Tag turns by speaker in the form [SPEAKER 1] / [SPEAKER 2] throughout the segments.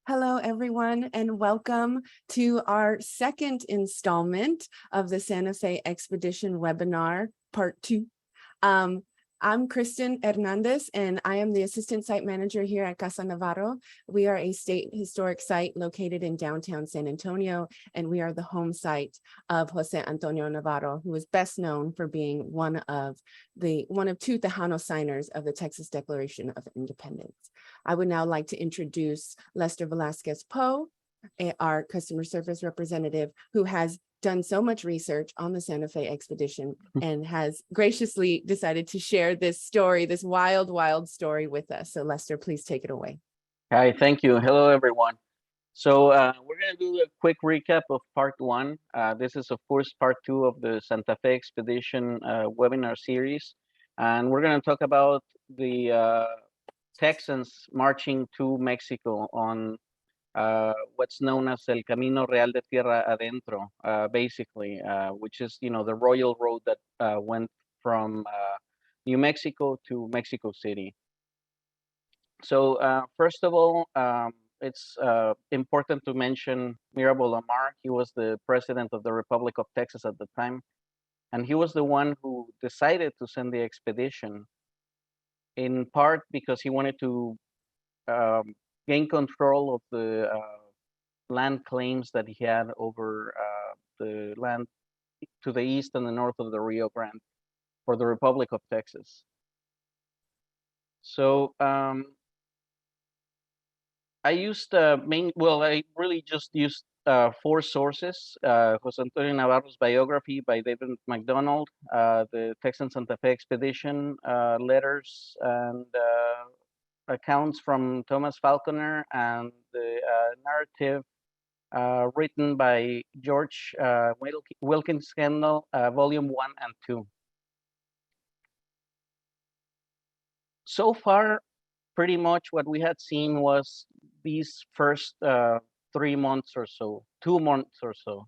[SPEAKER 1] Hello, everyone, and welcome to our second installment of the Santa Fe Expedition webinar, part 2. I'm Kristen Hernandez, and I am the Assistant Site Manager here at Casa Navarro. We are a state historic site located in downtown San Antonio, and we are the home site of Jose Antonio Navarro, who is best known for being one of two Tejano signers of the Texas Declaration of Independence. I would now like to introduce Lester Velasquez Poe, our customer service representative, who has done so much research on the Santa Fe expedition and has graciously decided to share this story, this wild, wild story with us. So Lester, please take it away.
[SPEAKER 2] Hi, thank you. Hello, everyone. So we're going to do a quick recap of part 1. This is, of course, part 2 of the Santa Fe expedition webinar series. And we're going to talk about the Texans marching to Mexico on what's known as El Camino Real de Tierra Adentro, basically, which is, the royal road that went from New Mexico to Mexico City. So first of all, it's important to mention Mirabel Amar. He was the president of the Republic of Texas at the time, and he was the one who decided to send the expedition, in part because he wanted to gain control of the land claims that he had over the land to the east and the north of the Rio Grande for the Republic of Texas. So I used I really just used 4 sources: Jose Antonio Navarro's biography by David McDonald, the Texan Santa Fe expedition letters, and accounts from Thomas Falconer, and the narrative written by George Wilkins Kendall, volume 1 and 2. So far, pretty much what we had seen was these first 3 months or so, 2 months or so,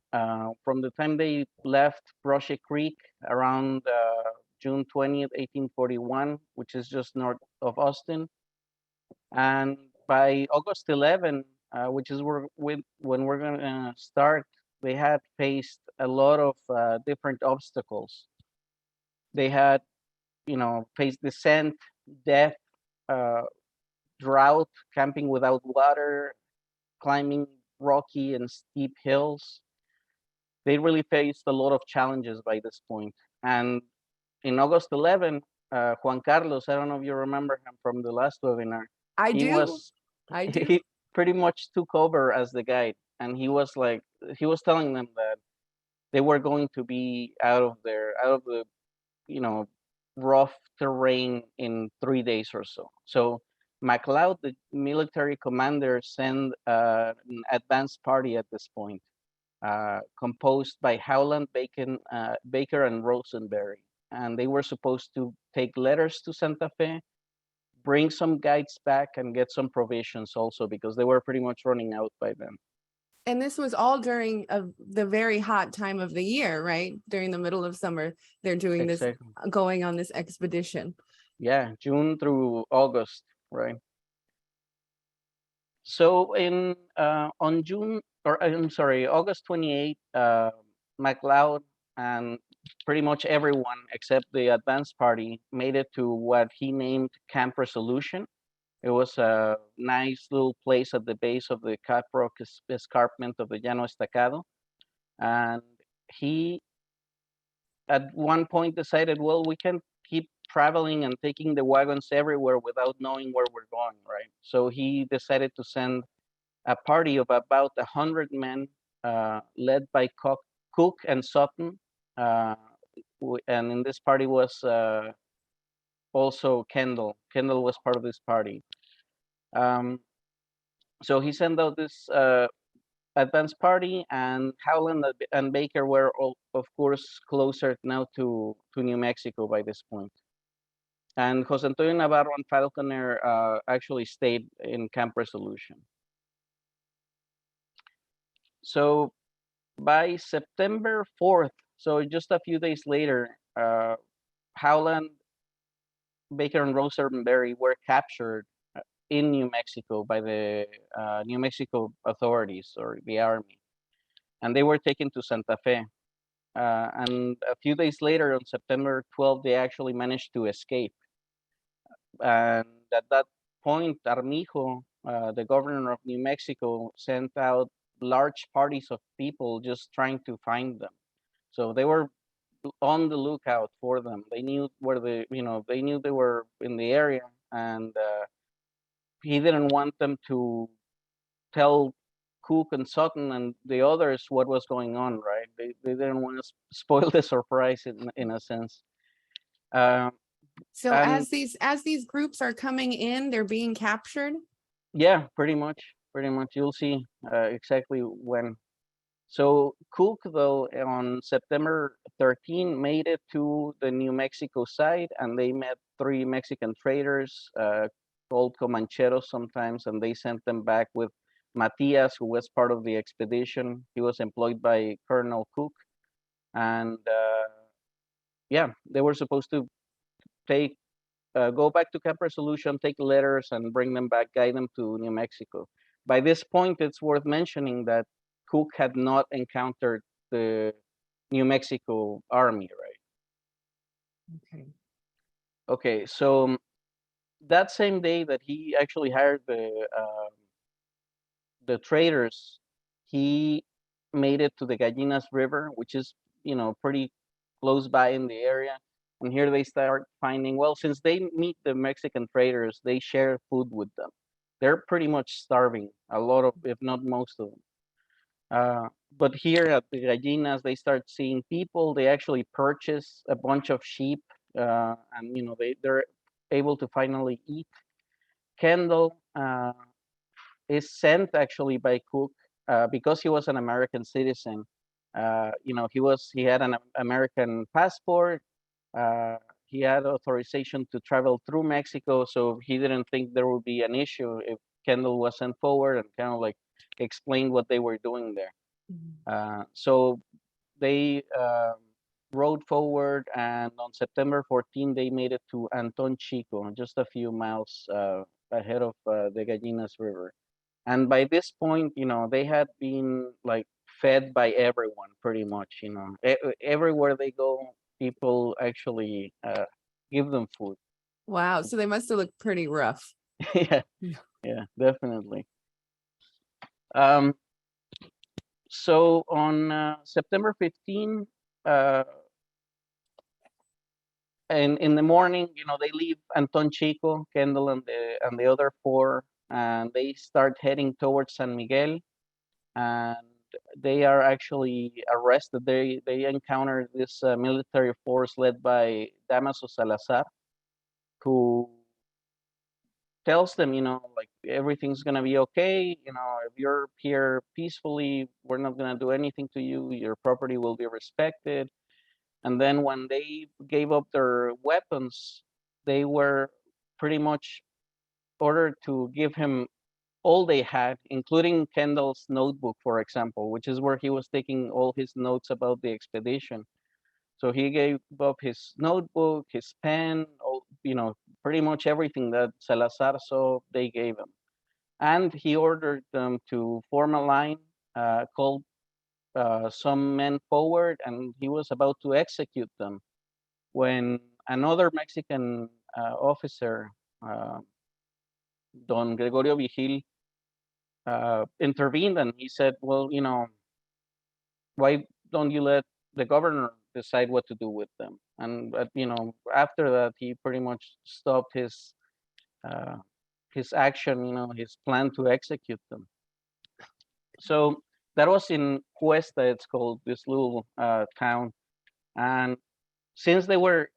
[SPEAKER 2] from the time they left Brushy Creek around June 20th, 1841, which is just north of Austin. And by August 11, which is when we're going to start, they had faced a lot of different obstacles. They had, faced descent, death, drought, camping without water, climbing rocky and steep hills. They really faced a lot of challenges by this point. And in August 11, Juan Carlos, I don't know if you remember him from the last webinar.
[SPEAKER 1] I do.
[SPEAKER 2] He pretty much took over as the guide, and he was telling them that they were going to be out of the rough terrain in 3 days or so. So McLeod, the military commander, sent an advance party at this point, composed by Howland, Baker, and Rosenberry. And they were supposed to take letters to Santa Fe, bring some guides back, and get some provisions also, because they were pretty much running out by then.
[SPEAKER 1] And this was all during the very hot time of the year, right? During the middle of summer, they're doing this, going on this expedition.
[SPEAKER 2] Yeah, June through August, right? So August 28th, McLeod and pretty much everyone except the advance party made it to what he named Camp Resolution. It was a nice little place at the base of the Caprock escarpment of the Llano Estacado. And he, at one point, decided, well, we can keep traveling and taking the wagons everywhere without knowing where we're going, right? So he decided to send a party of about 100 men, led by Cook and Sutton. And in this party was also Kendall. Kendall was part of this party. So he sent out this advance party, and Howland and Baker were, of course, closer now to New Mexico by this point. And Jose Antonio Navarro and Falconer actually stayed in Camp Resolution. So by September 4th, so just a few days later, Howland, Baker, and Rosenberry were captured in New Mexico by the New Mexico authorities or the army, and they were taken to Santa Fe. And a few days later, on September 12th, they actually managed to escape. And at that point, Armijo, the governor of New Mexico, sent out large parties of people just trying to find them. So they were on the lookout for them. They knew where they knew they were in the area, and he didn't want them to tell Cook and Sutton and the others what was going on, right? They didn't want to spoil the surprise in a sense.
[SPEAKER 1] So
[SPEAKER 2] And
[SPEAKER 1] as these groups are coming in, they're being captured.
[SPEAKER 2] yeah, pretty much. You'll see exactly when. So Cook, though, on September 13, made it to the New Mexico side, and they met 3 Mexican traders called Comancheros sometimes, and they sent them back with Matias, who was part of the expedition. He was employed by Colonel Cook, and yeah, they were supposed to take go back to Camp Resolution, take letters, and bring them back, guide them to New Mexico. By this point, it's worth mentioning that Cook had not encountered the New Mexico army, right?
[SPEAKER 1] Okay.
[SPEAKER 2] Okay, so that same day that he actually hired the traders, he made it to the Gallinas River, which is pretty close by in the area. And here they start finding, well, since they meet the Mexican traders, they share food with them. They're pretty much starving, a lot of, if not most of them. But here at the Gallinas, they start seeing people. They actually purchase a bunch of sheep, and they're able to finally eat. Kendall is sent actually by Cook because he was an American citizen. He had an American passport. Uh, he had authorization to travel through Mexico, so he didn't think there would be an issue if Kendall was sent forward and kind of like explained what they were doing there. So they rode forward, and on September 14, they made it to Anton Chico, just a few miles ahead of the Gallinas River. And by this point, they had been like fed by everyone pretty much. Everywhere they go, people actually give them food.
[SPEAKER 1] Wow. So they must have looked pretty rough.
[SPEAKER 2] Yeah, yeah, definitely. Um, so on September 15, and in the morning, they leave Anton Chico, Kendall, and the other 4, and they start heading towards San Miguel. And they are actually arrested. They encounter this military force led by Damaso Salazar, who tells them, like everything's gonna be okay. If you're here peacefully, we're not gonna do anything to you. Your property will be respected. And then when they gave up their weapons, they were pretty much ordered to give him all they had, including Kendall's notebook, for example, which is where he was taking all his notes about the expedition. So he gave up his notebook, his pen, pretty much everything that Salazar saw, they gave him. And he ordered them to form a line, called some men forward, and he was about to execute them when another Mexican officer, uh, Don Gregorio Vigil, intervened, and he said, well, why don't you let the governor decide what to do with them? And after that, he pretty much stopped uh, his action, his plan to execute them. So that was in Cuesta, it's called, this little town. And since they were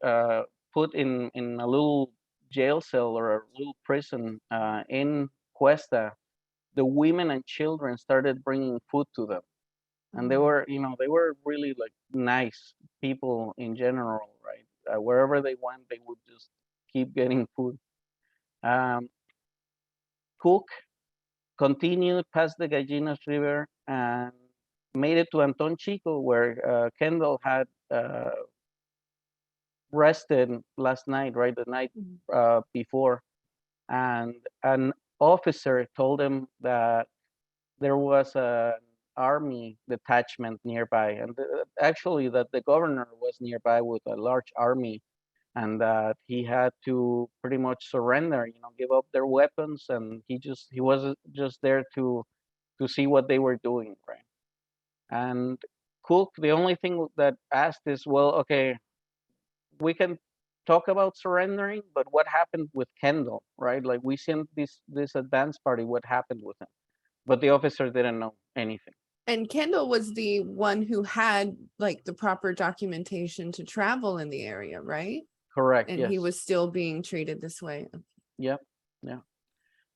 [SPEAKER 2] put in a little jail cell or a little prison in Cuesta, the women and children started bringing food to them. And they were really like nice people in general, right? Wherever they went, they would just keep getting food. um, Cook continued past the Gallinas River and made it to Anton Chico, where Kendall had rested last night, right, the night before. And officer told him that there was an army detachment nearby, and actually that the governor was nearby with a large army, and that he had to pretty much surrender, give up their weapons, and he was just there to see what they were doing, right? And Cook, the only thing that asked is, well, okay, we can talk about surrendering, but what happened with Kendall, right? Like we sent this advance party, what happened with him? But the officer didn't know anything.
[SPEAKER 1] And Kendall was the one who had like the proper documentation to travel in the area, right?
[SPEAKER 2] Correct.
[SPEAKER 1] And he
[SPEAKER 2] Yes.
[SPEAKER 1] was still being treated this way.
[SPEAKER 2] Yep. Yeah.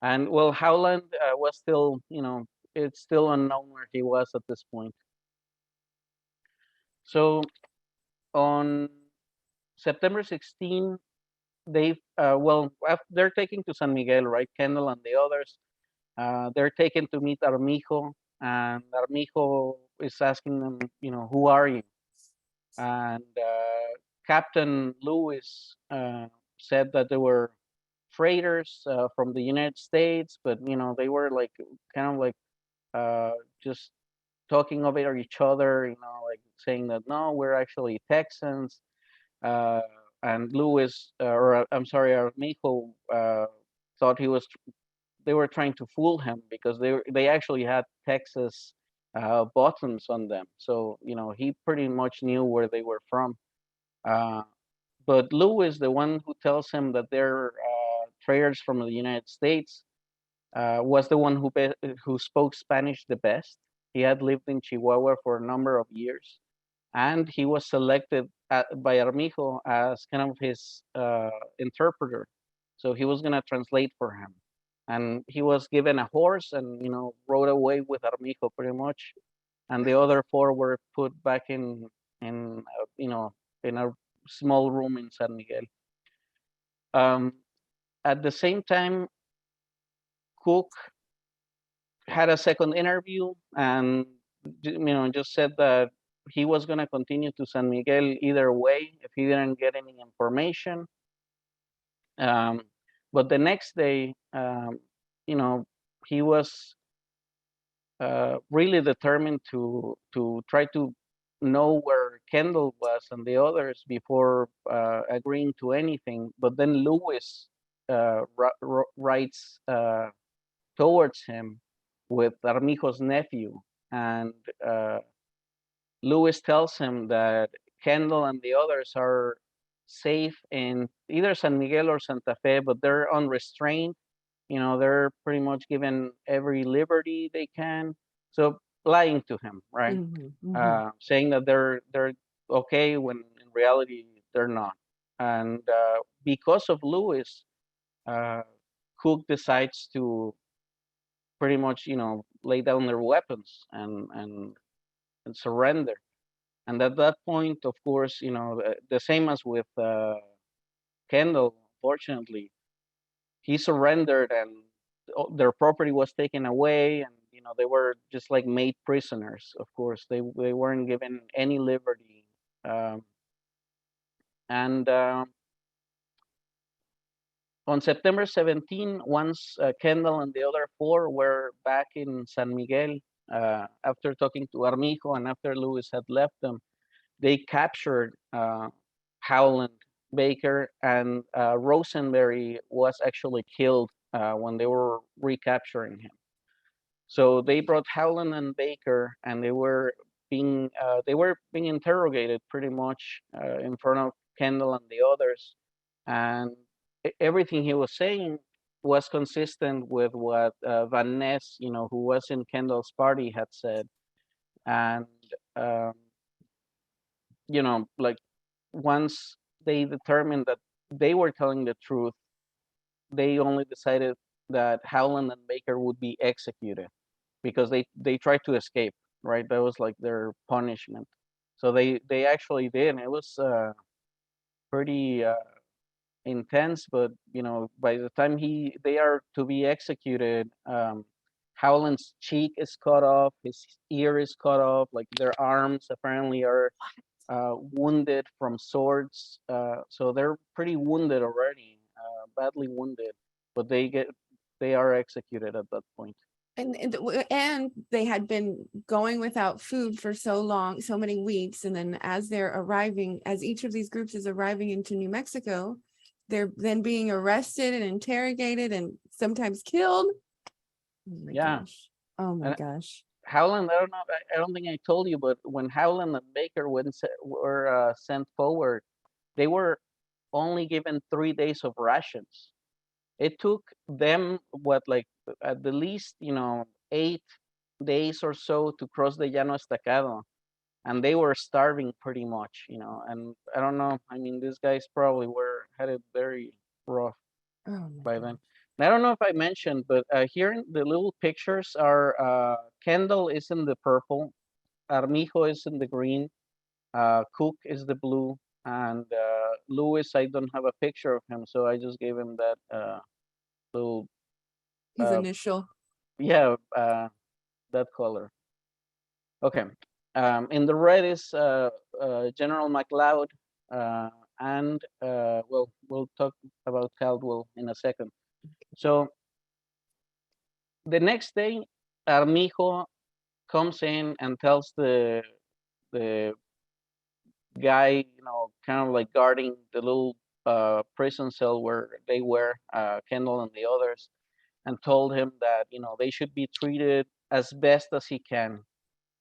[SPEAKER 2] And well, Howland was still, it's still unknown where he was at this point. So on September 16, they're taken to San Miguel, right? Kendall and the others. They're taken to meet Armijo, and Armijo is asking them, who are you? And Captain Lewis said that they were freighters from the United States, but they were like kind of like just talking over each other, like saying that no, we're actually Texans. Uh, and Lewis, I'm sorry, Armijo thought they were trying to fool him because they actually had Texas buttons on them, so he pretty much knew where they were from. Uh, but Lewis, the one who tells him that they're traders from the United States, was the one who spoke Spanish the best. He had lived in Chihuahua for a number of years, and he was selected by Armijo as kind of his interpreter. So he was gonna translate for him, and he was given a horse and rode away with Armijo pretty much, and the other four were put back in in a small room in San Miguel. Um, at the same time, Cook had a second interview and just said that he was going to continue to San Miguel either way if he didn't get any information. Um, but the next day, you know, he was really determined to try to know where Kendall was and the others before agreeing to anything. But then Lewis writes towards him with Armijo's nephew, and Lewis tells him that Kendall and the others are safe in either San Miguel or Santa Fe, but they're unrestrained. They're pretty much given every liberty they can. So lying to him, right? Saying that they're okay when in reality they're not. And because of Lewis, uh, Cook decides to pretty much lay down their weapons and surrender. And at that point, of course, the same as with Kendall, fortunately, he surrendered and their property was taken away, and they were just like made prisoners. Of course, they weren't given any liberty. um, and On September 17, once Kendall and the other four were back in San Miguel, after talking to Armijo and after Lewis had left them, they captured Howland, Baker, and Rosenberry was actually killed when they were recapturing him. So they brought Howland and Baker, and they were being interrogated pretty much in front of Kendall and the others, and everything he was saying was consistent with what Van Ness, who was in Kendall's party, had said, and um, like once they determined that they were telling the truth, they only decided that Howland and Baker would be executed because they tried to escape. Right, that was like their punishment. So they actually did. It was pretty intense, but by the time they are to be executed, Howland's cheek is cut off, his ear is cut off, like their arms apparently are wounded from swords. So they're pretty wounded already, badly wounded. But they are executed at that point.
[SPEAKER 1] And they had been going without food for so long, so many weeks, and then as they're arriving, as each of these groups is arriving into New Mexico, they're then being arrested and interrogated and sometimes killed. Oh my
[SPEAKER 2] Yeah.
[SPEAKER 1] gosh. Oh my
[SPEAKER 2] And
[SPEAKER 1] gosh.
[SPEAKER 2] Howland, I don't know, I don't think I told you, but when Howland and Baker were sent forward, they were only given 3 days of rations. It took them what, like at the least, 8 days or so to cross the Llano Estacado, and they were starving pretty much, and I don't know, I mean, these guys probably were had it very rough
[SPEAKER 1] Oh my
[SPEAKER 2] by
[SPEAKER 1] God.
[SPEAKER 2] then. And I don't know if I mentioned, but here in the little pictures are Kendall is in the purple, Armijo is in the green, Cook is the blue, and Lewis, I don't have a picture of him, so I just gave him that little,
[SPEAKER 1] His
[SPEAKER 2] uh,
[SPEAKER 1] initial.
[SPEAKER 2] yeah, that color. Okay. In the red is General McLeod, and well, we'll talk about Caldwell in a second. So the next day, Armijo comes in and tells the guy, kind of like guarding the little prison cell where they were, Kendall and the others, and told him that they should be treated as best as he can,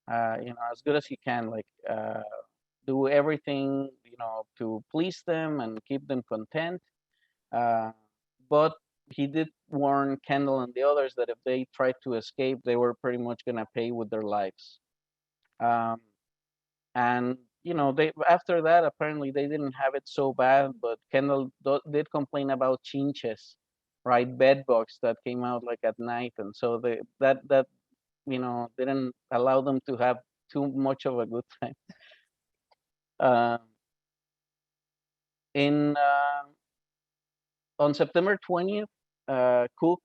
[SPEAKER 2] as good as he can, like do everything, to please them and keep them content. Uh, but he did warn Kendall and the others that if they tried to escape, they were pretty much gonna pay with their lives. Um, and they after that apparently they didn't have it so bad, but Kendall did complain about chinches, right, bed bugs that came out like at night, and so that didn't allow them to have too much of a good time. Uh, in On September 20th, Cook,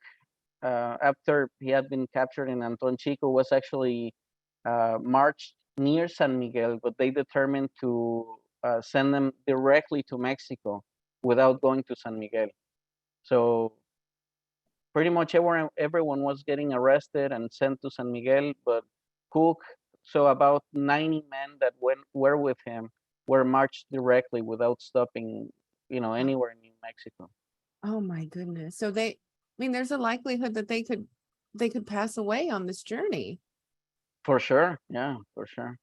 [SPEAKER 2] after he had been captured in Anton Chico, was actually marched near San Miguel, but they determined to send them directly to Mexico without going to San Miguel. So pretty much everyone was getting arrested and sent to San Miguel, but Cook, so about 90 men that were with him were marched directly without stopping, anywhere in New Mexico.
[SPEAKER 1] Oh my goodness. So I mean, there's a likelihood that they could pass away on this journey.
[SPEAKER 2] For sure, yeah, for sure.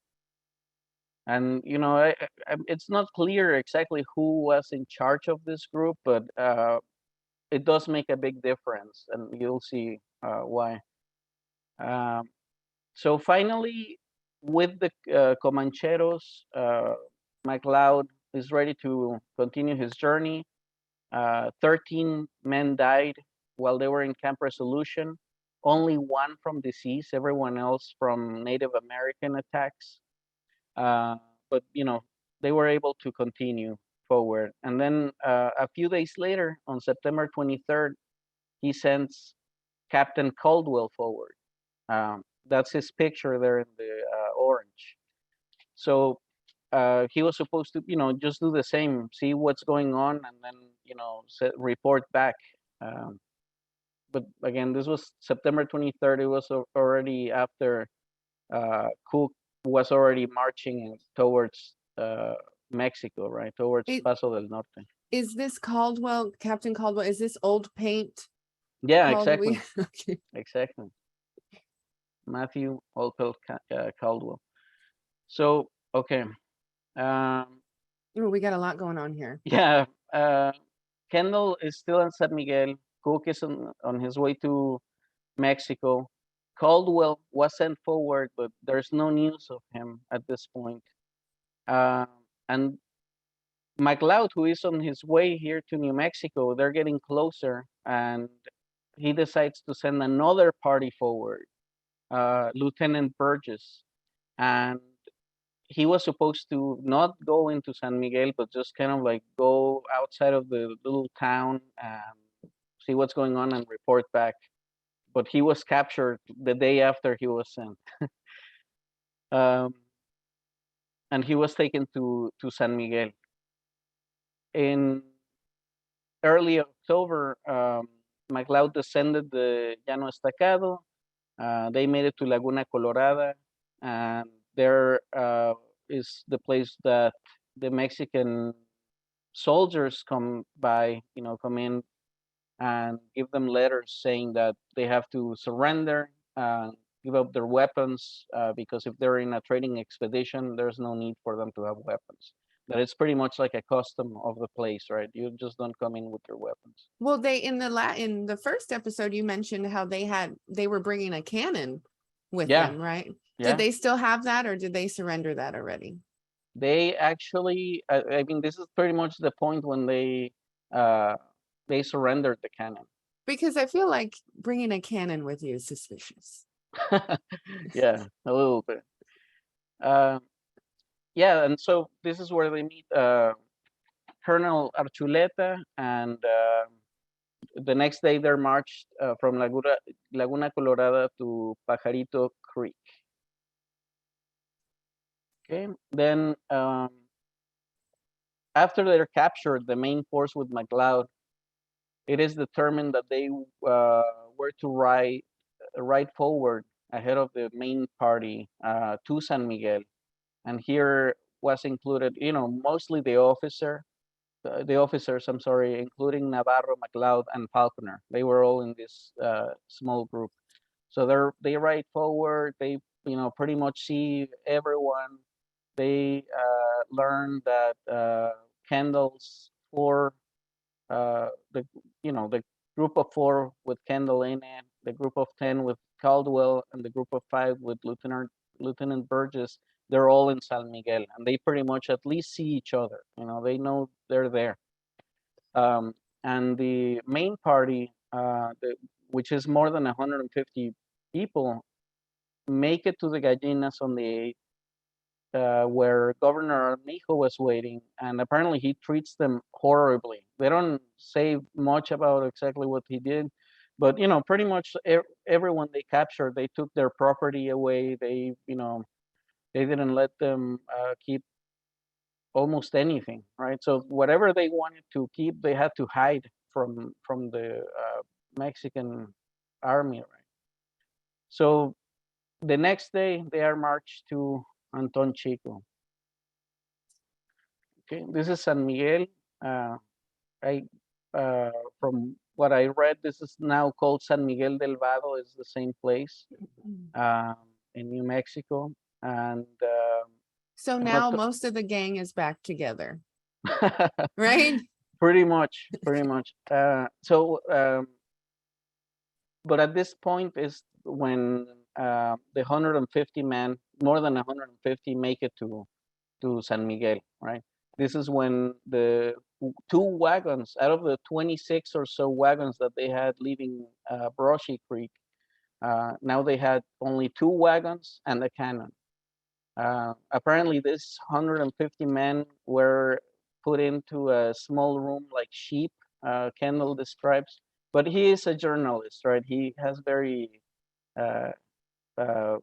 [SPEAKER 2] And it's not clear exactly who was in charge of this group, but it does make a big difference, and you'll see why. Um, so finally, with the Comancheros, McLeod is ready to continue his journey. 13 men died while they were in Camp Resolution. Only one from disease, everyone else from Native American attacks. Uh, but they were able to continue forward. And then a few days later, on September 23rd, he sends Captain Caldwell forward. That's his picture there in the orange. So he was supposed to, just do the same, see what's going on, and then, report back. Um, but again, this was September 23rd. It was already after Cook was already marching towards Mexico, right? Towards Paso del Norte.
[SPEAKER 1] Is this Caldwell, Captain Caldwell, is this old paint?
[SPEAKER 2] Yeah, exactly.
[SPEAKER 1] Okay.
[SPEAKER 2] Exactly. Matthew Olpel Caldwell. So, okay.
[SPEAKER 1] We got a lot going on here.
[SPEAKER 2] Yeah. Kendall is still in San Miguel. Cook is on his way to Mexico. Caldwell was sent forward, but there's no news of him at this point. And McLeod, who is on his way here to New Mexico, they're getting closer, and he decides to send another party forward, Lieutenant Burgess. And he was supposed to not go into San Miguel, but just kind of like go outside of the little town and see what's going on and report back. But he was captured the day after he was sent. um, and he was taken to San Miguel. In early October, McLeod descended the Llano Estacado. They made it to Laguna Colorada, and there is the place that the Mexican soldiers come by, come in and give them letters saying that they have to surrender, give up their weapons, because if they're in a trading expedition, there's no need for them to have weapons. That it's pretty much like a custom of the place, right? You just don't come in with your weapons.
[SPEAKER 1] Well, they in the first episode you mentioned how they were bringing a cannon with
[SPEAKER 2] Yeah,
[SPEAKER 1] them, right?
[SPEAKER 2] yeah.
[SPEAKER 1] Did they still have that, or did they surrender that already?
[SPEAKER 2] They actually, I mean, this is pretty much the point when they surrendered the cannon.
[SPEAKER 1] Because I feel like bringing a cannon with you is suspicious.
[SPEAKER 2] Yeah, a little bit. Yeah, and so this is where they meet Colonel Archuleta, and the next day they're marched from Laguna Colorada to Pajarito Creek. Okay, then after they're captured, the main force with McLeod, it is determined that they were to ride forward ahead of the main party to San Miguel, and here was included, mostly the officers, I'm sorry, including Navarro, McLeod, and Falconer. They were all in this small group. So they ride forward. They, pretty much see everyone. They learn that Kendall's four, the the group of four with Kendall in it, the group of 10 with Caldwell, and the group of 5 with Lieutenant Burgess. They're all in San Miguel, and they pretty much at least see each other. They know they're there. And the main party, which is more than 150 people, make it to the Gallinas on the 8th, where Governor Armijo was waiting, and apparently he treats them horribly. They don't say much about exactly what he did, but pretty much everyone they captured, they took their property away. They didn't let them keep almost anything, right? So whatever they wanted to keep, they had to hide from the Mexican army, right? So the next day they are marched to Anton Chico. Okay, this is San Miguel. I from what I read, this is now called San Miguel del Vado. It's the same place in New Mexico, and
[SPEAKER 1] So
[SPEAKER 2] I'm
[SPEAKER 1] now
[SPEAKER 2] not
[SPEAKER 1] most of the gang is back together, right?
[SPEAKER 2] pretty much. But at this point is when the 150 men, more than 150, make it to San Miguel, right? This is when the 2 wagons out of the 26 or so wagons that they had leaving Brushy Creek, now they had only 2 wagons and a cannon. Apparently, this 150 men were put into a small room like sheep, Kendall describes. But he is a journalist, right? He has very uh, uh,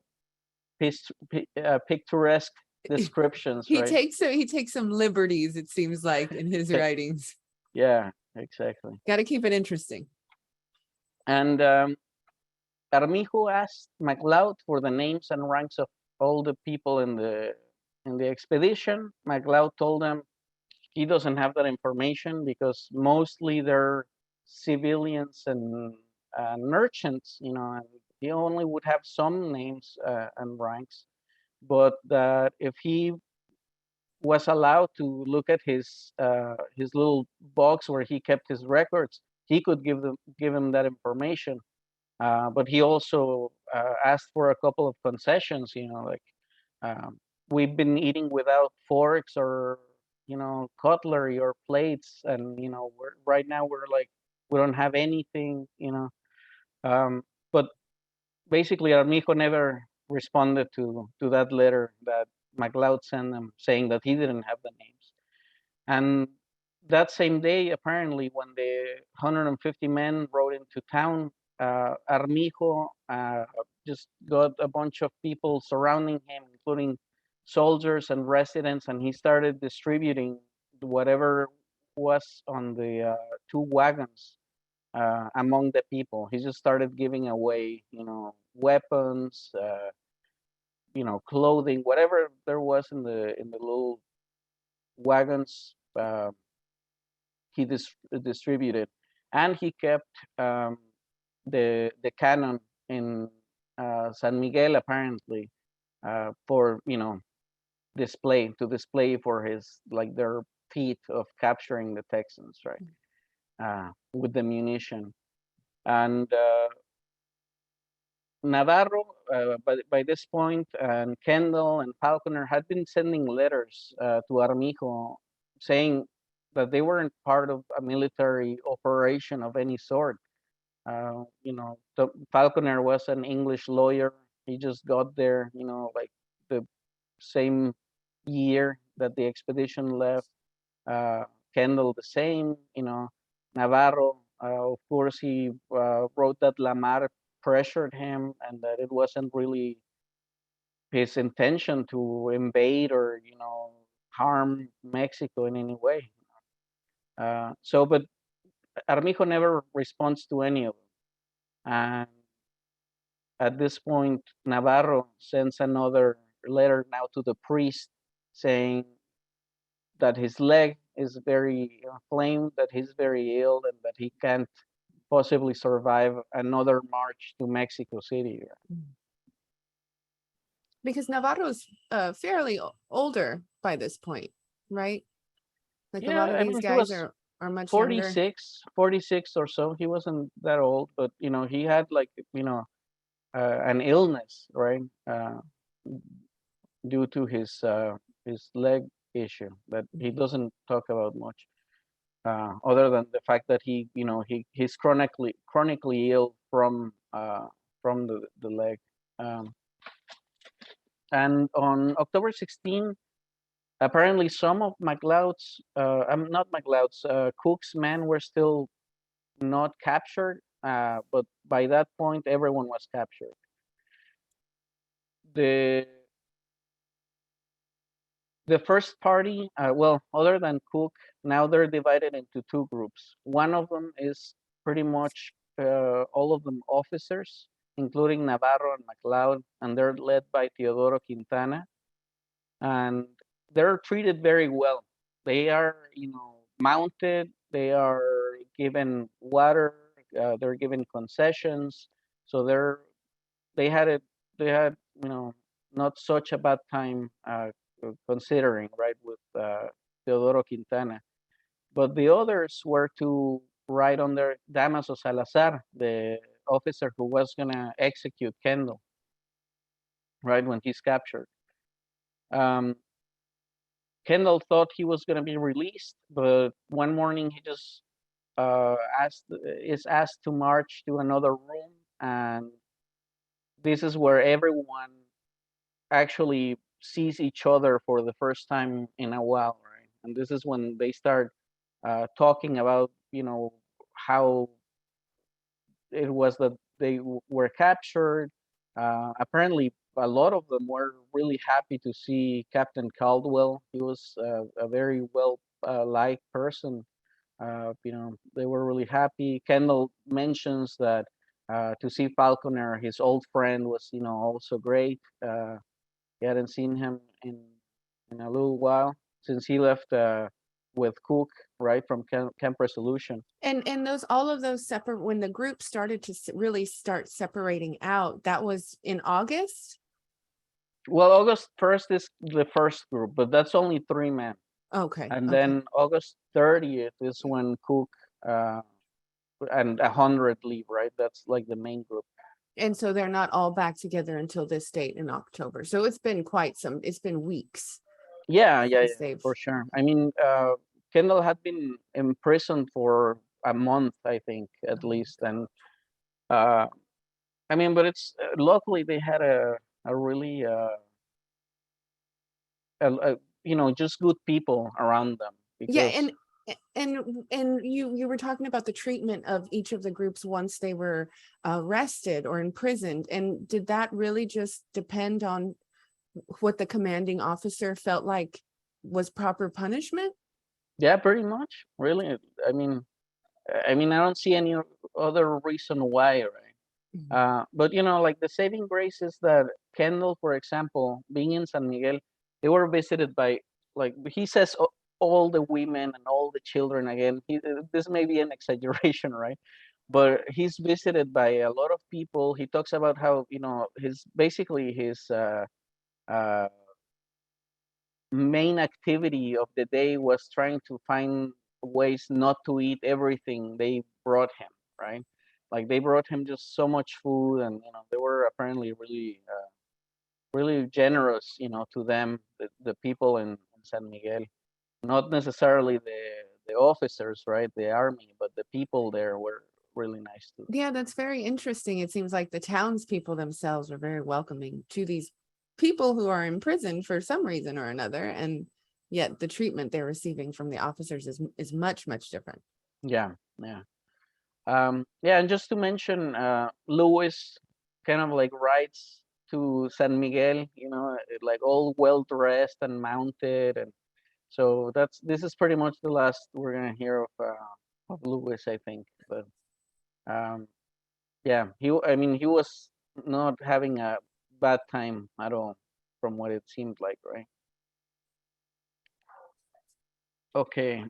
[SPEAKER 2] picturesque descriptions,
[SPEAKER 1] He
[SPEAKER 2] right?
[SPEAKER 1] takes some liberties, it seems like, in his writings.
[SPEAKER 2] Yeah, exactly.
[SPEAKER 1] Got to keep it interesting.
[SPEAKER 2] And Armijo asked McLeod for the names and ranks of all the people in the expedition. McLeod told them he doesn't have that information because mostly they're civilians and merchants, and he only would have some names and ranks, but that if he was allowed to look at his little box where he kept his records, he could give him that information. But he also asked for a couple of concessions, like we've been eating without forks or cutlery or plates, and right now we're like we don't have anything. But basically Armijo never responded to that letter that McLeod sent them saying that he didn't have the names. And that same day, apparently, when the 150 men rode into town, Armijo just got a bunch of people surrounding him, including soldiers and residents, and he started distributing whatever was on the 2 wagons among the people. He just started giving away, weapons, clothing, whatever there was in the little wagons. He distributed, and he kept the cannon in San Miguel apparently for display for his like their feat of capturing the Texans, right? With the munition. And Navarro, by this point, and Kendall and Falconer had been sending letters to Armijo saying that they weren't part of a military operation of any sort. Falconer was an English lawyer. He just got there, like the same year that the expedition left. Kendall the same, Navarro, of course, he wrote that Lamar pressured him and that it wasn't really his intention to invade or, harm Mexico in any way. But Armijo never responds to any of them. And at this point, Navarro sends another letter now to the priest saying that his leg is very inflamed, that he's very ill, and that he can't possibly survive another march to Mexico City.
[SPEAKER 1] Because Navarro's fairly older by this point, right? Like a lot of these guys are much younger.
[SPEAKER 2] 46 or so. He wasn't that old, but he had like an illness, right? Due to his leg issue that he doesn't talk about much, other than the fact that he's chronically ill from the leg. And on October 16, apparently some of McLeod's, not McLeod's, Cook's men were still not captured, but by that point everyone was captured. The first party, other than Cook, now they're divided into two groups. One of them is pretty much all of them officers, including Navarro and McLeod, and they're led by Teodoro Quintana. And they're treated very well. They are, mounted. They are given water. They're given concessions. So they had not such a bad time considering, right, with Teodoro Quintana. But the others were to ride under Damaso Salazar, the officer who was going to execute Kendall, right, when he's captured. Kendall thought he was going to be released, but one morning he just is asked to march to another room, and this is where everyone actually sees each other for the first time in a while, right? And this is when they start talking about, how it was that they were captured. Apparently, a lot of them were really happy to see Captain Caldwell. He was a very well liked person. They were really happy. Kendall mentions that to see Falconer, his old friend, was also great. He hadn't seen him in a little while since he left with Cook, right, from Camp Resolution.
[SPEAKER 1] And all of those separate, when the group started to really start separating out, that was in August?
[SPEAKER 2] Well, August 1st is the first group, but that's only 3 men.
[SPEAKER 1] Okay.
[SPEAKER 2] And then August 30th is when Cook and 100 leave, right? That's like the main group.
[SPEAKER 1] And so they're not all back together until this date in October. So it's been it's been weeks.
[SPEAKER 2] Yeah, for sure. I mean, Kendall had been imprisoned for a month, I think, at least. And I mean, but it's luckily they had a really, just good people around them.
[SPEAKER 1] Yeah, and you were talking about the treatment of each of the groups once they were arrested or imprisoned, and did that really just depend on what the commanding officer felt like was proper punishment?
[SPEAKER 2] Yeah, pretty much. Really, I mean, I don't see any other reason why, right? But like the saving grace is that Kendall, for example, being in San Miguel, they were visited by, like he says, all the women and all the children. Again, this may be an exaggeration, right? But he's visited by a lot of people. He talks about how his basically his uh, main activity of the day was trying to find ways not to eat everything they brought him, right? Like they brought him just so much food, and they were apparently really, really generous, to them, the people in San Miguel. Not necessarily the officers, right, the army, but the people there were really nice too.
[SPEAKER 1] Yeah, that's very interesting. It seems like the townspeople themselves are very welcoming to these people who are in prison for some reason or another, and yet the treatment they're receiving from the officers is much, much different.
[SPEAKER 2] Yeah, yeah. Yeah, and just to mention, Lewis kind of like rides to San Miguel, like all well dressed and mounted, and so this is pretty much the last we're gonna hear of Lewis, I think. But um, yeah, I mean, he was not having a bad time at all, from what it seemed like, right? Okay.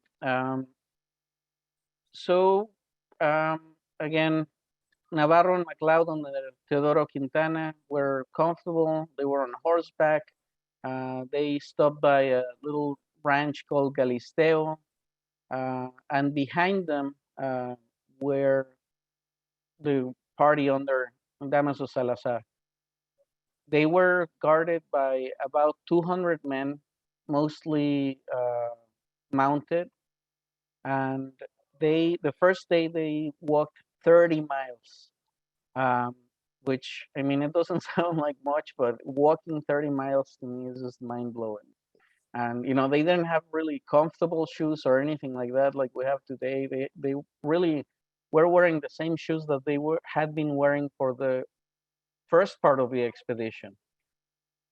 [SPEAKER 2] So again, Navarro and McLeod and Teodoro Quintana were comfortable. They were on horseback. They stopped by a little ranch called Galisteo, and behind them were the party under Damaso Salazar. They were guarded by about 200 men, mostly mounted, and the first day they walked 30 miles, um, which, I mean, it doesn't sound like much, but walking 30 miles to me is just mind blowing. And they didn't have really comfortable shoes or anything like that like we have today. They really were wearing the same shoes that they had been wearing for the first part of the expedition.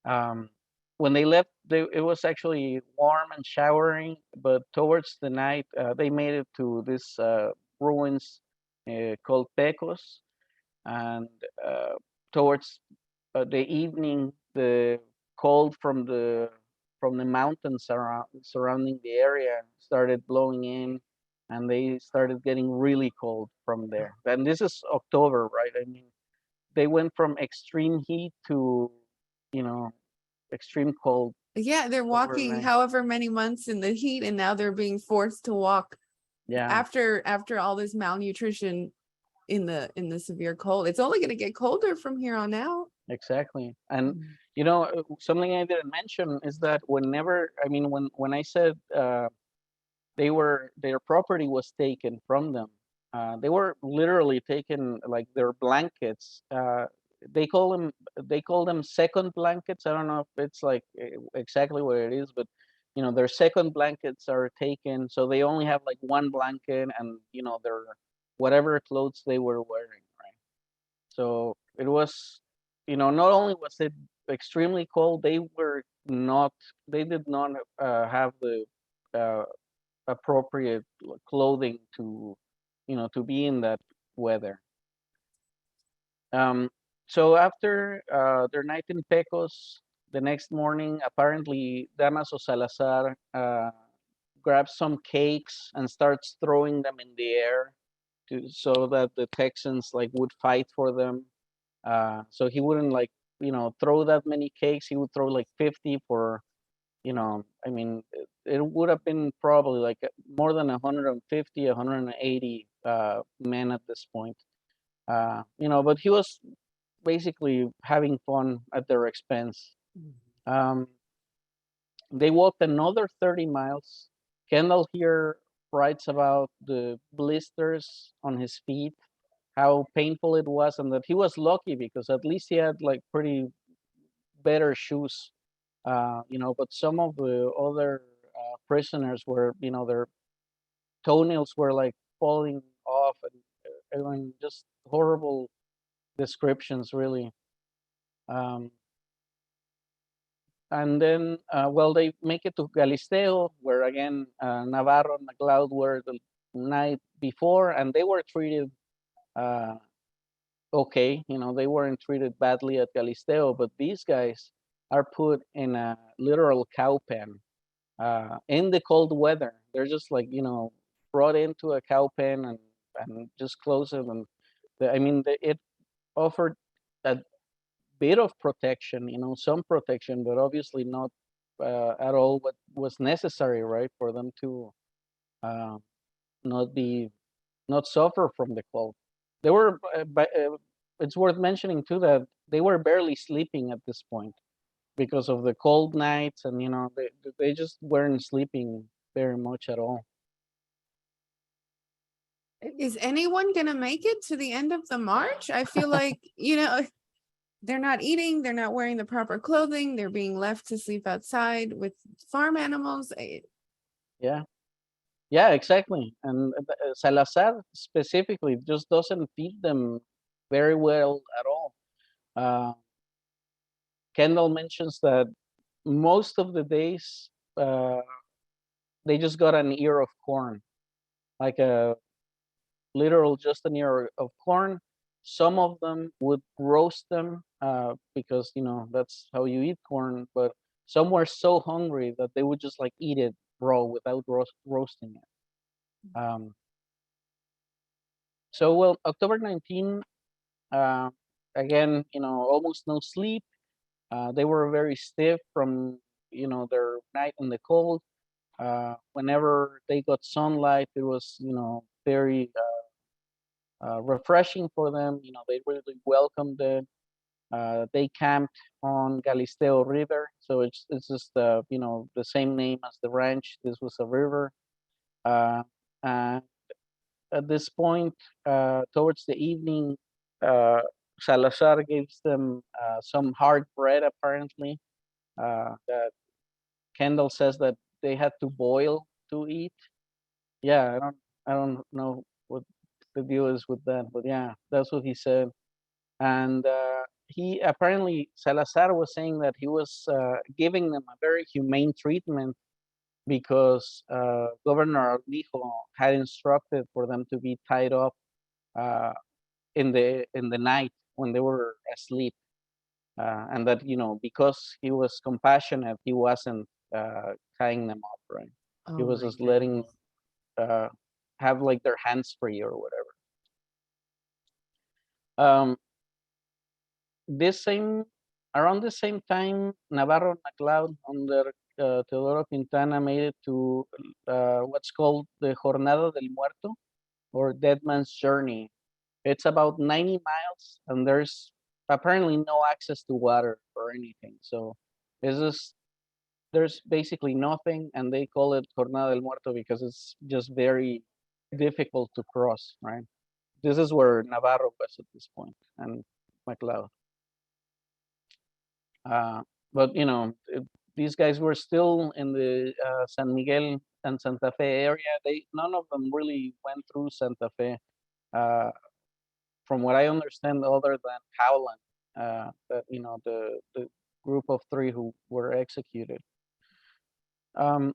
[SPEAKER 2] Um, when they left, it was actually warm and showering, but towards the night, they made it to this ruins called Pecos, and towards the evening, the cold from the mountains surrounding the area started blowing in, and they started getting really cold from there. And this is October, right? I mean, they went from extreme heat to, you know, extreme cold
[SPEAKER 1] Yeah, they're walking
[SPEAKER 2] overnight.
[SPEAKER 1] however many months in the heat, and now they're being forced to walk
[SPEAKER 2] Yeah,
[SPEAKER 1] after all this malnutrition in the severe cold. It's only going to get colder from here on out.
[SPEAKER 2] exactly. And something I didn't mention is that whenever, I mean, when I said their property was taken from them, they were literally taken, like their blankets. They call them second blankets. I don't know if it's like exactly what it is, but their second blankets are taken, so they only have like one blanket, and their whatever clothes they were wearing, right? So it was, not only was it extremely cold, they did not have the uh, appropriate clothing to be in that weather. Um, so after their night in Pecos, the next morning, apparently Damaso Salazar grabs some cakes and starts throwing them in the air so that the Texans like would fight for them. So he wouldn't like throw that many cakes. He would throw like 50 for I mean, it would have been probably like more than 150, 180 men at this point. But he was basically having fun at their expense. Um, they walked another 30 miles. Kendall here writes about the blisters on his feet, how painful it was, and that he was lucky because at least he had like pretty better shoes. But some of the other prisoners were, their toenails were like falling off, and just horrible descriptions, really. Um, and then, well, they make it to Galisteo, where again Navarro and McLeod were the night before, and they were treated uh, okay. They weren't treated badly at Galisteo, but these guys are put in a literal cow pen in the cold weather. They're just like, brought into a cow pen and just close it. And it offered a bit of protection, some protection, but obviously not at all what was necessary, right, for them to uh, not be not suffer from the cold. They were, it's worth mentioning too that they were barely sleeping at this point because of the cold nights, and they just weren't sleeping very much at all.
[SPEAKER 1] Is anyone gonna make it to the end of the march? I feel like, they're not eating, they're not wearing the proper clothing, they're being left to sleep outside with farm animals.
[SPEAKER 2] Yeah, yeah, exactly. And Salazar specifically just doesn't feed them very well at all. Uh, Kendall mentions that most of the days uh, they just got an ear of corn, like a literal just an ear of corn. Some of them would roast them because that's how you eat corn. But some were so hungry that they would just like eat it raw without roasting it. So well, October 19, uh, again, almost no sleep. They were very stiff from their night in the cold. Whenever they got sunlight, it was very refreshing for them. They really welcomed it. They camped on Galisteo River, so it's just the same name as the ranch. This was a river, and at this point, towards the evening, uh, Salazar gives them some hard bread. Apparently, that Kendall says that they had to boil to eat. Yeah, I don't know what the deal is with that, but yeah, that's what he said. And he apparently Salazar was saying that he was giving them a very humane treatment because Governor Armijo had instructed for them to be tied up uh, in the night when they were asleep, and that because he was compassionate, he wasn't tying them up, right? He
[SPEAKER 1] Oh
[SPEAKER 2] was
[SPEAKER 1] my
[SPEAKER 2] just letting
[SPEAKER 1] goodness.
[SPEAKER 2] uh, have like their hands free or whatever. Um, this same Around the same time, Navarro and McLeod under Teodoro Quintana made it to what's called the Jornada del Muerto or Dead Man's Journey. It's about 90 miles, and there's apparently no access to water or anything. So it's just there's basically nothing, and they call it Jornada del Muerto because it's just very difficult to cross, right? This is where Navarro was at this point, and McLeod. Uh, but these guys were still in the San Miguel and Santa Fe area. None of them really went through Santa Fe, uh, from what I understand, other than Howland, that the group of three who were executed. Um,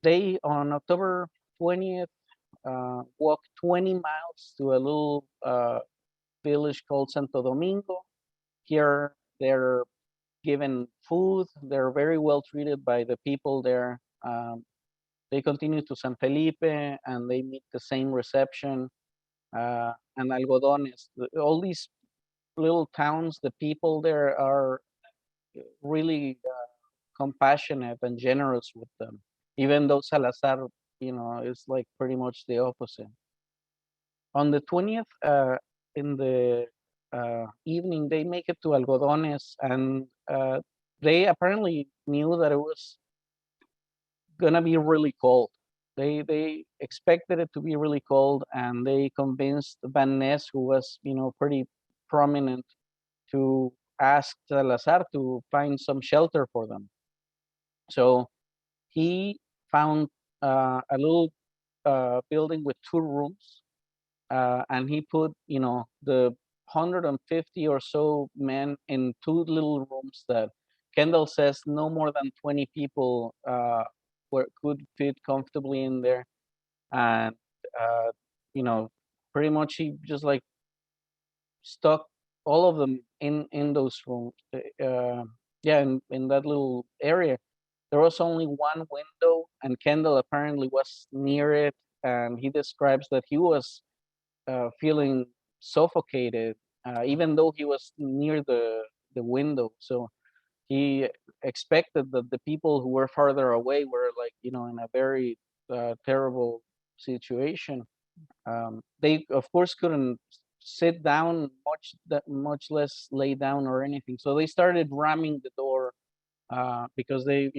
[SPEAKER 2] they on October 20th walked 20 miles to a little village called Santo Domingo. Here, they're given food. They're very well treated by the people there. They continue to San Felipe and they meet the same reception. And Algodones, all these little towns, the people there are really compassionate and generous with them, even though Salazar, is like pretty much the opposite. On the 20th, in the evening, they make it to Algodones, and they apparently knew that it was gonna be really cold. They expected it to be really cold, and they convinced Van Ness, who was pretty prominent, to ask Salazar to find some shelter for them. So he found a little building with two rooms, and he put the 150 or so men in two little rooms that Kendall says no more than 20 people could fit comfortably in there. And uh, you know pretty much he just like stuck all of them in those rooms. Yeah, in that little area. There was only one window, and Kendall apparently was near it, and he describes that he was feeling suffocated, even though he was near the window. So he expected that the people who were farther away were like, in a very terrible situation. They of course couldn't sit down much, that much less lay down or anything. So they started ramming the door because they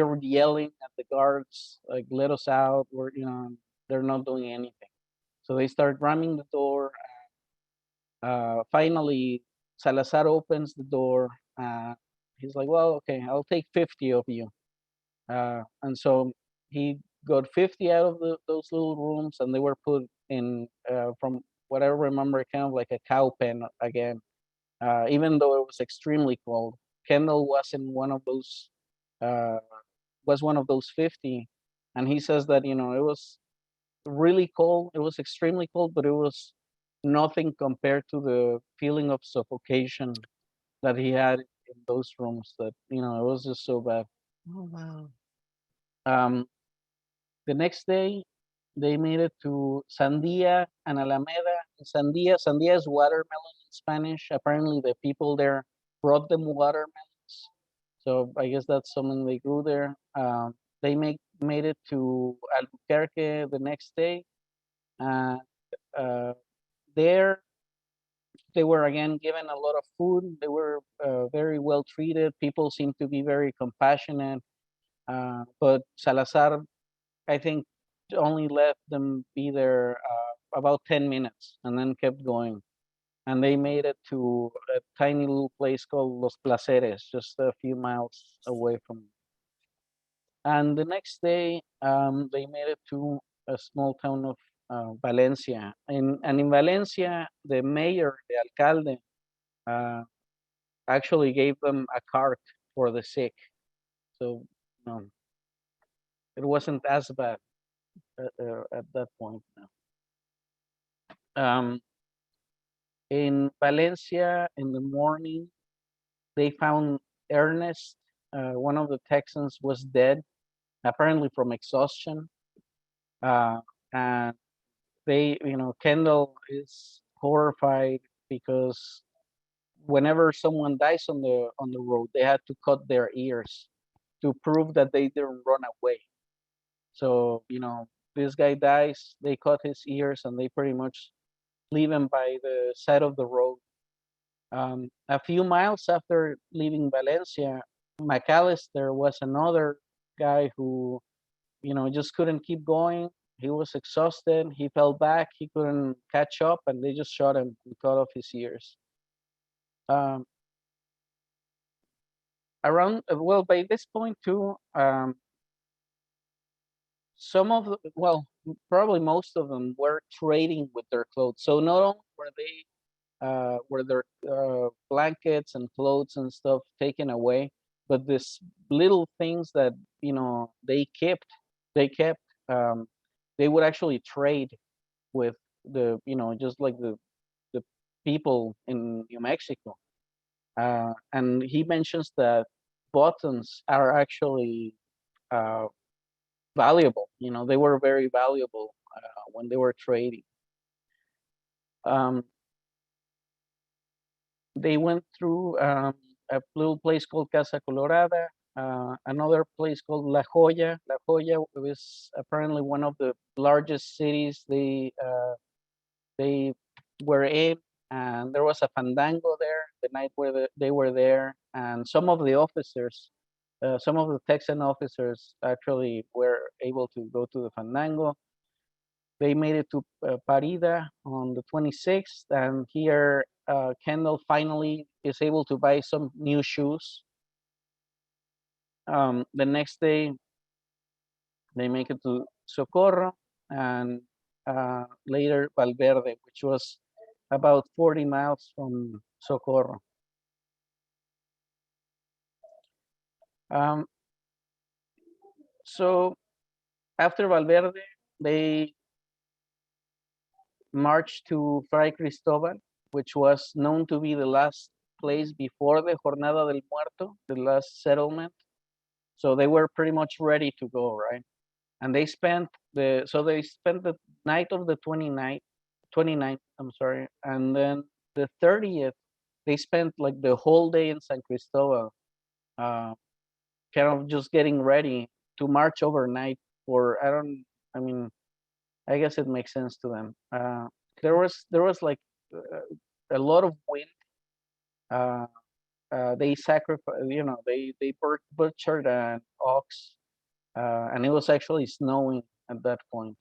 [SPEAKER 2] were yelling at the guards like, "Let us out!" Or they're not doing anything. So they start ramming the door. Finally, Salazar opens the door. He's like, "Well, okay, I'll take 50 of you." And so he got 50 out of those little rooms, and they were put in, from what I remember, kind of like a cow pen again, even though it was extremely cold. Kendall uh, was one of those 50, and he says that it was really cold. It was extremely cold, but it was nothing compared to the feeling of suffocation that he had in those rooms. That it was just so bad.
[SPEAKER 1] Oh, wow.
[SPEAKER 2] Um, the next day, they made it to Sandia and Alameda. Sandia is watermelon in Spanish. Apparently, the people there brought them watermelons, so I guess that's something they grew there. They made it to Albuquerque the next day. Uh, uh, there, they were again given a lot of food. They were very well treated. People seemed to be very compassionate. But Salazar, I think, only let them be there about 10 minutes and then kept going. And they made it to a tiny little place called Los Placeres, just a few miles away from. And the next day, they made it to a small town of Valencia. And in Valencia, the mayor, the alcalde, uh, actually gave them a cart for the sick. So, no, it wasn't as bad at that point. No. Um, in Valencia, in the morning, they found Ernest. One of the Texans was dead, apparently from exhaustion. Uh, and Kendall is horrified because whenever someone dies on the road, they had to cut their ears to prove that they didn't run away. So this guy dies, they cut his ears, and they pretty much leave him by the side of the road. A few miles after leaving Valencia, McAllister was another guy who just couldn't keep going. He was exhausted. He fell back. He couldn't catch up, and they just shot him and cut off his ears. Um, well, by this point too, some of probably most of them were trading with their clothes. So not only were their blankets and clothes and stuff taken away, but this little things that they kept, um, they would actually trade with the just like the people in New Mexico. And he mentions that buttons are actually uh, valuable. They were very valuable when they were trading. Um, they went through a little place called Casa Colorada, another place called La Joya. La Joya was apparently one of the largest cities they were in, and there was a fandango there the night where they were there, and some of the officers, some of the Texan officers actually were able to go to the fandango. They made it to Parida on the 26th, and here Kendall finally is able to buy some new shoes. The next day, they make it to Socorro, and later Valverde, which was about 40 miles from Socorro. Um, so after Valverde, they marched to Fray Cristobal, which was known to be the last place before the Jornada del Muerto, the last settlement. So they were pretty much ready to go, right? And they spent the night of the 29th, I'm sorry, and then the 30th, they spent like the whole day in San Cristobal, uh, kind of just getting ready to march overnight. I mean, I guess it makes sense to them. There was like a lot of wind. Uh, they sacrificed, they butchered an ox, and it was actually snowing at that point.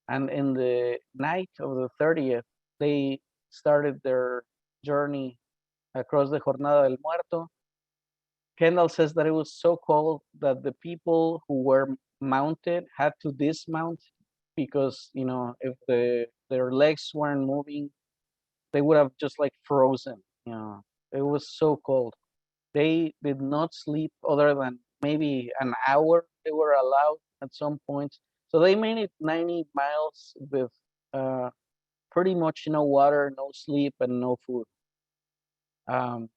[SPEAKER 2] And in the night of the 30th, they started their journey across the Jornada del Muerto. Kendall says that it was so cold that the people who were mounted had to dismount because, if their legs weren't moving, they would have just like frozen. It was so cold. They did not sleep other than maybe an hour they were allowed at some point. So they made it 90 miles with uh, pretty much no water, no sleep, and no food. Um,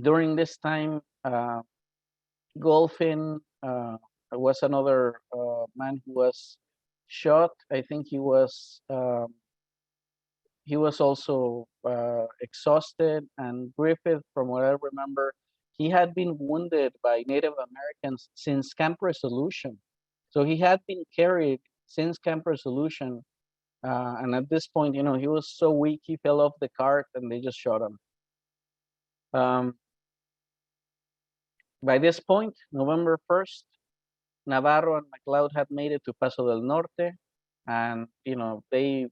[SPEAKER 2] During this time, Golfin was another man who was shot. I think he was also exhausted, and Griffith, from what I remember, he had been wounded by Native Americans since Camp Resolution. So he had been carried since Camp Resolution, and at this point, he was so weak he fell off the cart, and they just shot him. Um, by this point, November 1st, Navarro and McLeod had made it to Paso del Norte, and they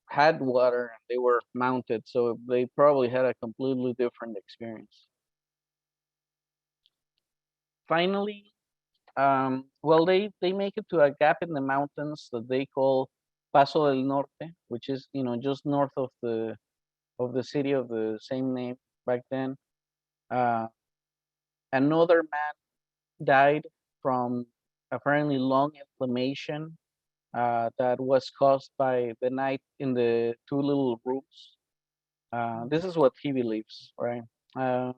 [SPEAKER 2] had water and they were mounted, so they probably had a completely different experience. Finally, well, they make it to a gap in the mountains that they call Paso del Norte, which is just north of the city of the same name back then. Uh, Another man died from apparently lung inflammation that was caused by the night in the two little rooms. This is what he believes, right? Uh,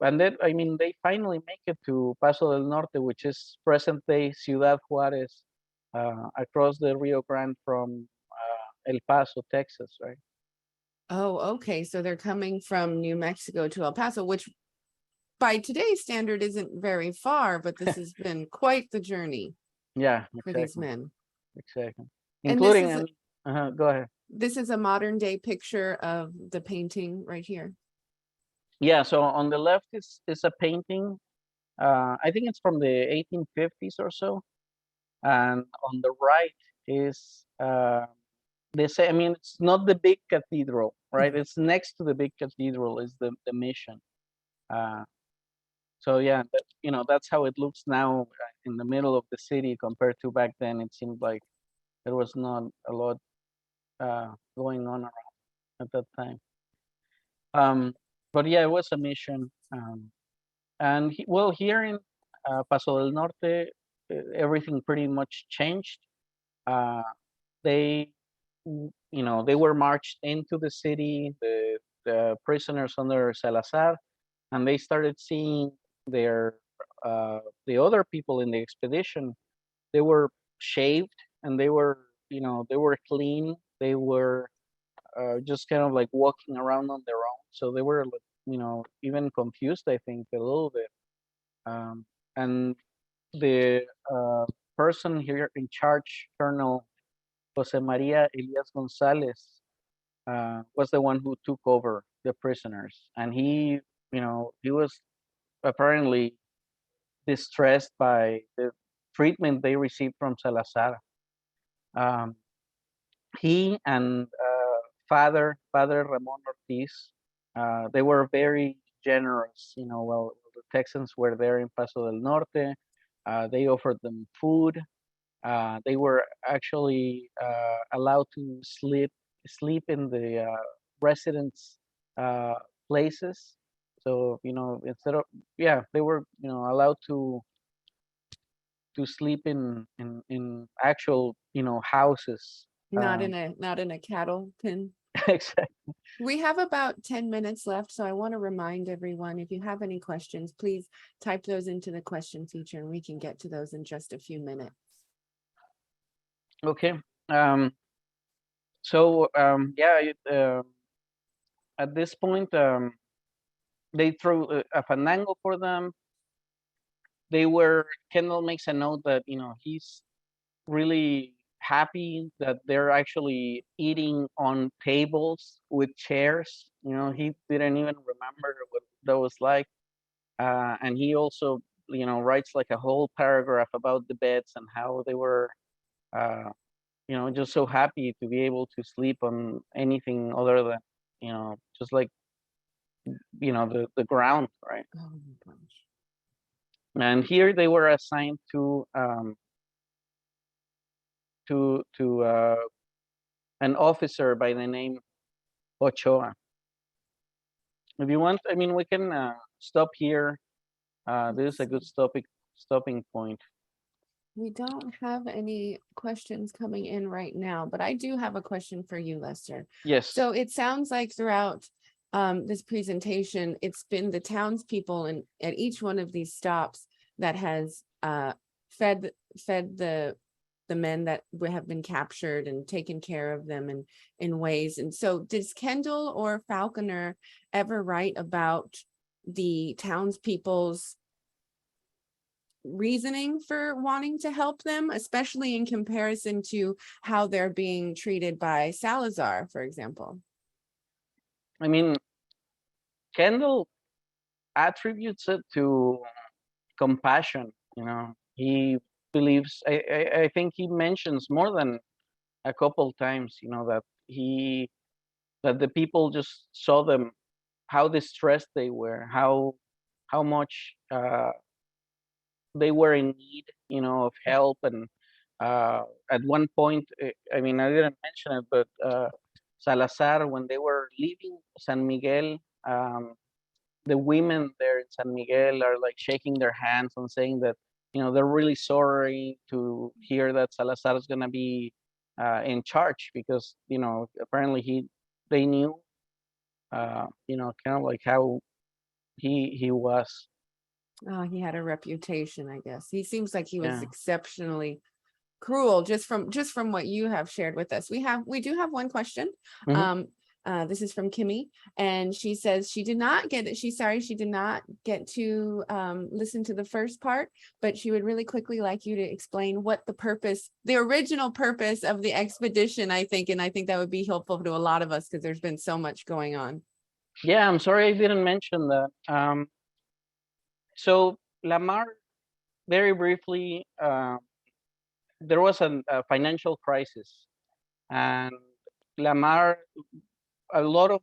[SPEAKER 2] and then, I mean, they finally make it to Paso del Norte, which is present day Ciudad Juarez, across the Rio Grande from El Paso, Texas, right?
[SPEAKER 1] Oh, okay. So they're coming from New Mexico to El Paso, which by today's standard isn't very far, but this has been quite the journey
[SPEAKER 2] Yeah,
[SPEAKER 1] for these
[SPEAKER 2] exactly,
[SPEAKER 1] men.
[SPEAKER 2] exactly.
[SPEAKER 1] And this
[SPEAKER 2] Including,
[SPEAKER 1] is
[SPEAKER 2] go ahead.
[SPEAKER 1] this is a modern day picture of the painting right here.
[SPEAKER 2] Yeah, so on the left is a painting. I think it's from the 1850s or so, and on the right is I mean, it's not the big cathedral, right? It's next to the big cathedral is the mission. Uh, so yeah, that's how it looks now in the middle of the city compared to back then. It seemed like there was not a lot going on around at that time. But yeah, it was a mission. And well, here in Paso del Norte, everything pretty much changed. Uh, they, they were marched into the city, the prisoners under Salazar, and they started seeing their the other people in the expedition. They were shaved, and they were clean. They were just kind of like walking around on their own. So they were, like, even confused, I think, a little bit. Um, and the person here in charge, Colonel Jose Maria Elias Gonzalez, was the one who took over the prisoners, and he was apparently distressed by the treatment they received from Salazar. Um, he and Father Ramon Ortiz, they were very generous. Well, the Texans were there in Paso del Norte. They offered them food. They were actually allowed to sleep in the residents' uh, places. So instead of, yeah, they were allowed to sleep in actual houses.
[SPEAKER 1] Not in a cattle pen.
[SPEAKER 2] Exactly.
[SPEAKER 1] We have about 10 minutes left, so I want to remind everyone, if you have any questions, please type those into the question feature and we can get to those in just a few minutes.
[SPEAKER 2] Okay. So yeah, at this point, they threw a fandango for them. Kendall makes a note that he's really happy that they're actually eating on tables with chairs. He didn't even remember what that was like. And he also writes like a whole paragraph about the beds and how they were uh, just so happy to be able to sleep on anything other than just like the ground, right?
[SPEAKER 1] Oh my gosh.
[SPEAKER 2] And here they were assigned to an officer by the name Ochoa. If you want, I mean, we can stop here. This is a good stopping point.
[SPEAKER 1] We don't have any questions coming in right now, but I do have a question for you, Lester.
[SPEAKER 2] Yes.
[SPEAKER 1] So it sounds like throughout this presentation, it's been the townspeople and at each one of these stops that has fed the men that have been captured and taken care of them in ways. And so does Kendall or Falconer ever write about the townspeople's reasoning for wanting to help them, especially in comparison to how they're being treated by Salazar, for example?
[SPEAKER 2] I mean, Kendall attributes it to compassion. He believes. I think he mentions more than a couple times. That the people just saw them, how distressed they were, how much they were in need, of help. And at one point, I mean, I didn't mention it, but Salazar, when they were leaving San Miguel, the women there in San Miguel are like shaking their hands and saying that they're really sorry to hear that Salazar is gonna be in charge, because apparently they knew kind of like how he was.
[SPEAKER 1] Oh, he had a reputation, I guess. He seems like he was
[SPEAKER 2] Yeah.
[SPEAKER 1] exceptionally cruel, just from what you have shared with us. We do have one question.
[SPEAKER 2] Mhm.
[SPEAKER 1] This is from Kimmy, and she says she did not get it. She's sorry she did not get to listen to the first part, but she would really quickly like you to explain what the original purpose of the expedition, I think, and I think that would be helpful to a lot of us because there's been so much going on.
[SPEAKER 2] Yeah, I'm sorry I didn't mention that. So Lamar, very briefly, there was a financial crisis, and Lamar, a lot of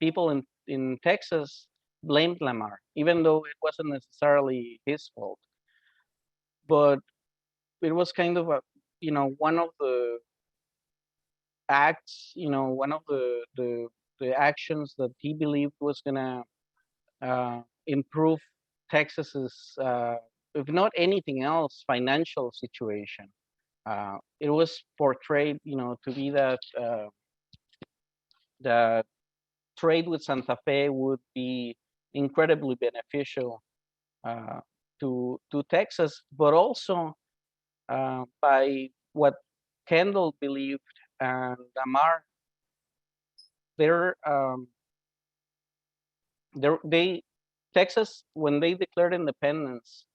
[SPEAKER 2] people in Texas blamed Lamar, even though it wasn't necessarily his fault. But it was kind of one of the acts, one of the actions that he believed was gonna improve Texas's, if not anything else, financial situation. It was portrayed, to be that the trade with Santa Fe would be incredibly beneficial uh, to Texas, but also by what Kendall believed and Lamar, they're, they Texas, when they declared independence,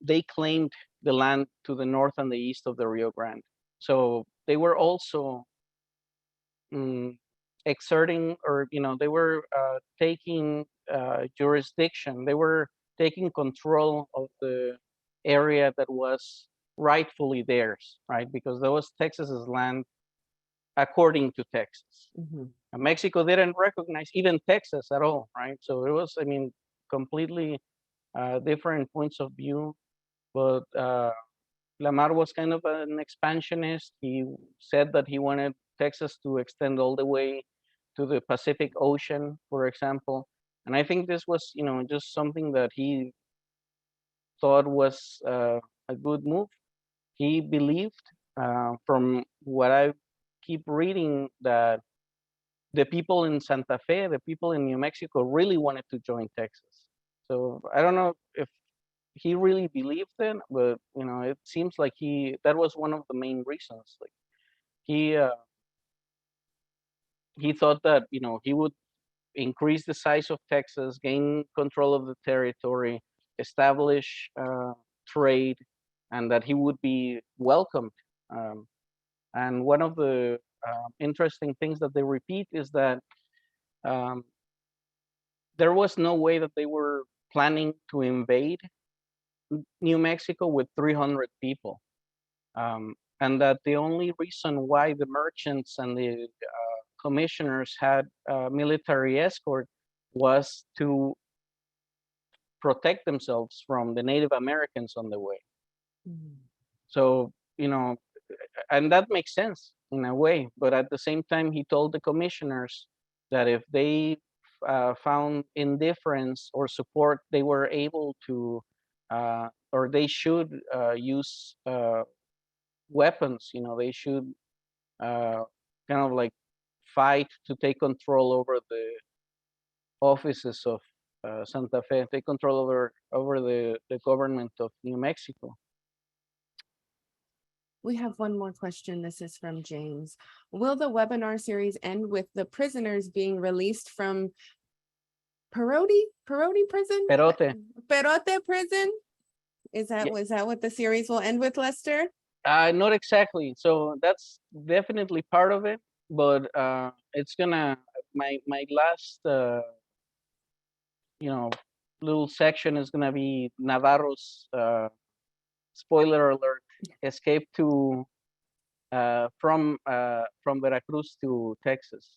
[SPEAKER 2] they claimed the land to the north and the east of the Rio Grande. So they were also exerting, or they were taking jurisdiction. They were taking control of the area that was rightfully theirs, right? Because that was Texas's land according to Texas.
[SPEAKER 1] Mm-hmm.
[SPEAKER 2] Mexico didn't recognize even Texas at all, right? So it was, I mean, completely different points of view. But Lamar was kind of an expansionist. He said that he wanted Texas to extend all the way to the Pacific Ocean, for example. And I think this was, just something that he thought was a good move. he believed, from what I keep reading, that the people in Santa Fe, the people in New Mexico, really wanted to join Texas. So I don't know if he really believed it, but it seems like that was one of the main reasons. Like he he thought that he would increase the size of Texas, gain control of the territory, establish trade, and that he would be welcomed. Um, and one of the interesting things that they repeat is that um, there was no way that they were planning to invade New Mexico with 300 people. And that the only reason why the merchants and the commissioners had military escort was to protect themselves from the Native Americans on the way. So, and that makes sense in a way, but at the same time, he told the commissioners that if they found indifference or support, they were able to, or they should use weapons. They should kind of like fight to take control over the offices of Santa Fe, take control over the government of New Mexico.
[SPEAKER 1] We have one more question. This is from James. Will the webinar series end with the prisoners being released from Perote prison? Perote prison? Is that what the series will end with, Lester?
[SPEAKER 2] Not exactly. So that's definitely part of it, but it's gonna my last little section is gonna be Navarro's spoiler alert, escape to from Veracruz to Texas.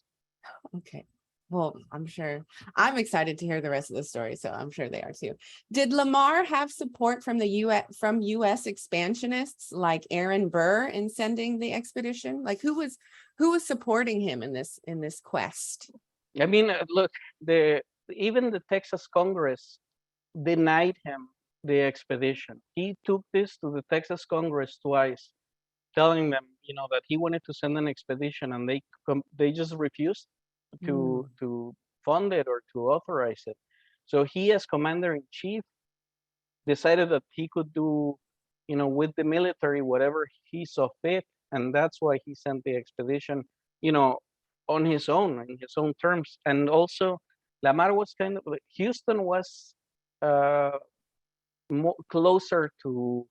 [SPEAKER 1] Okay. Well, I'm excited to hear the rest of the story, so I'm sure they are too. Did Lamar have support from the U.S. expansionists like Aaron Burr in sending the expedition? Like who was supporting him in this quest?
[SPEAKER 2] I mean, look, even the Texas Congress denied him the expedition. He took this to the Texas Congress twice, telling them, that he wanted to send an expedition, and they just refused to fund it or to authorize it. So he, as commander-in-chief, decided that he could do, with the military whatever he saw fit, and that's why he sent the expedition, on his own, in his own terms. And also, Lamar was Houston was closer to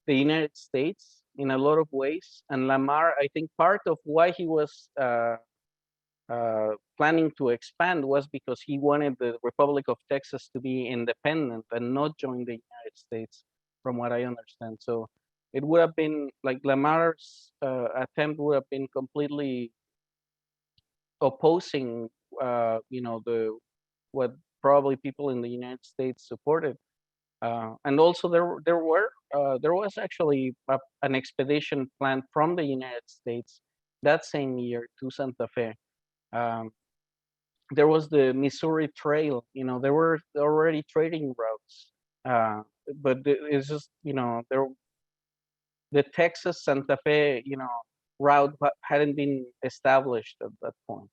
[SPEAKER 2] the United States in a lot of ways, and Lamar, I think part of why he was planning to expand was because he wanted the Republic of Texas to be independent and not join the United States, from what I understand. So it would have been like Lamar's attempt would have been completely opposing, what probably people in the United States supported. And also there was actually an expedition planned from the United States that same year to Santa Fe. There was the Missouri Trail. There were already trading routes, but it's just the Texas Santa Fe route hadn't been established at that point.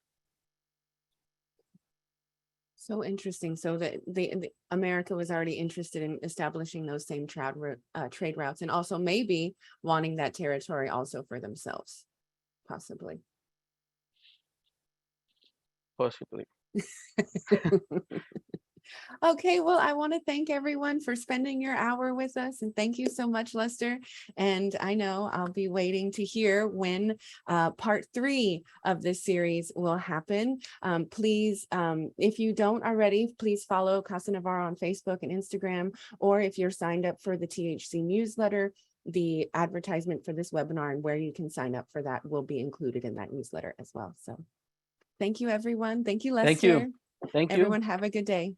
[SPEAKER 1] So interesting. So that the America was already interested in establishing those same trade routes, and also maybe wanting that territory also for themselves, possibly.
[SPEAKER 2] Possibly.
[SPEAKER 1] Okay, well, I want to thank everyone for spending your hour with us, and thank you so much, Lester. And I know I'll be waiting to hear when part 3 of this series will happen. Please, if you don't already, please follow Casa Navarro on Facebook and Instagram, or if you're signed up for the THC newsletter, the advertisement for this webinar and where you can sign up for that will be included in that newsletter as well. So thank you, everyone. Thank you, Lester.
[SPEAKER 2] Thank you. Thank you.
[SPEAKER 1] Everyone have a good day.